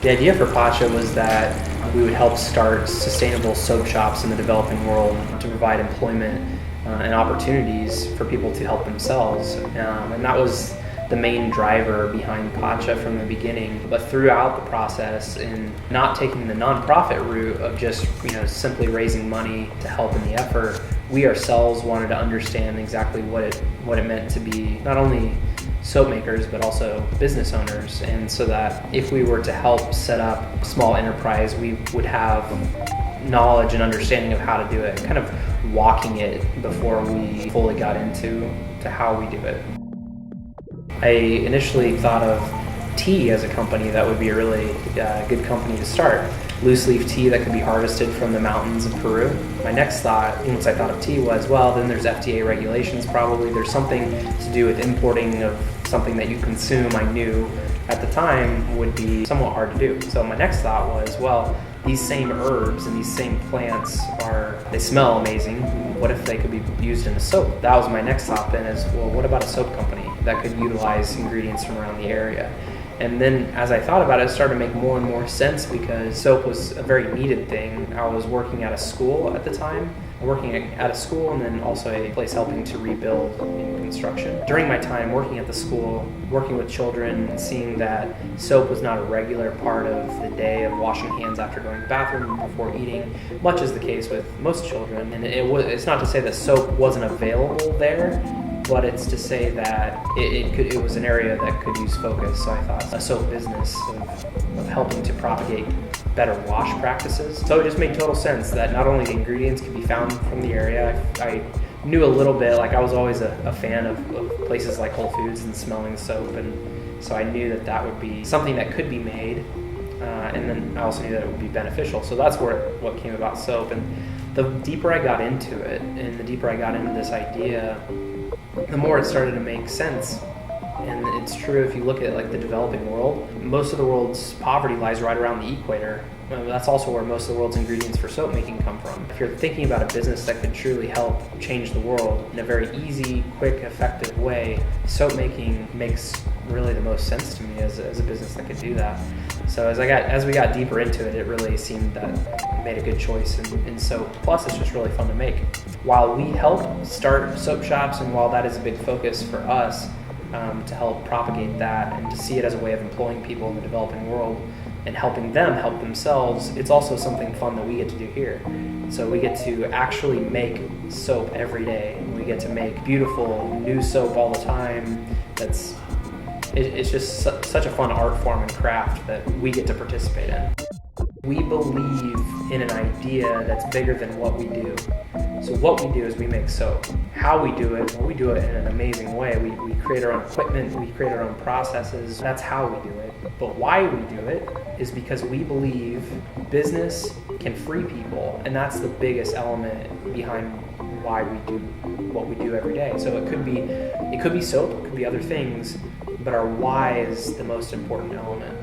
The idea for Pacha was that we would help start sustainable soap shops in the developing world to provide employment and opportunities for people to help themselves. And that was the main driver behind Pacha from the beginning. But throughout the process, in not taking the nonprofit route of just simply raising money to help in the effort, we ourselves wanted to understand exactly what it meant to be not only soap makers but also business owners, and so that if we were to help set up a small enterprise, we would have knowledge and understanding of how to do it, kind of walking it before we fully got into how we do it. I initially thought of tea as a company that would be a really good company to start. Loose leaf tea that could be harvested from the mountains of Peru. My next thought, once I thought of tea, was, well, then there's FDA regulations probably. There's something to do with importing of something that you consume. I knew at the time would be somewhat hard to do. So my next thought was, well, these same herbs and these same plants they smell amazing. What if they could be used in a soap? That was my next thought then, is, well, what about a soap company that could utilize ingredients from around the area? And then as I thought about it, it started to make more and more sense because soap was a very needed thing. I was working at a school at the time, working at a school and then also a place helping to rebuild in construction. During my time working at the school, working with children, and seeing that soap was not a regular part of the day of washing hands after going to the bathroom before eating, much is the case with most children. And it's not to say that soap wasn't available there, but it's to say that it was an area that could use focus. So I thought a soap business of helping to propagate better wash practices. So it just made total sense that not only the ingredients could be found from the area. I knew a little bit, like I was always a fan of places like Whole Foods and smelling soap, and so I knew that would be something that could be made, and then I also knew that it would be beneficial. So that's what came about soap. And the deeper I got into it, and the deeper I got into this idea, the more it started to make sense. And it's true, if you look at like the developing world, most of the world's poverty lies right around the equator. That's also where most of the world's ingredients for soap making come from. If you're thinking about a business that could truly help change the world in a very easy, quick, effective way, soap making makes really the most sense to me as a business that could do that. So as we got deeper into it, it really seemed that it made a good choice in soap. Plus, it's just really fun to make. While we help start soap shops, and while that is a big focus for us, to help propagate that and to see it as a way of employing people in the developing world and helping them help themselves, it's also something fun that we get to do here. So we get to actually make soap every day. We get to make beautiful new soap all the time. It's just such a fun art form and craft that we get to participate in. We believe in an idea that's bigger than what we do. So what we do is we make soap. How we do it, well, we do it in an amazing way. We create our own equipment, we create our own processes. That's how we do it. But why we do it is because we believe business can free people, and that's the biggest element behind why we do what we do every day. So it could be soap, it could be other things, but our why is the most important element.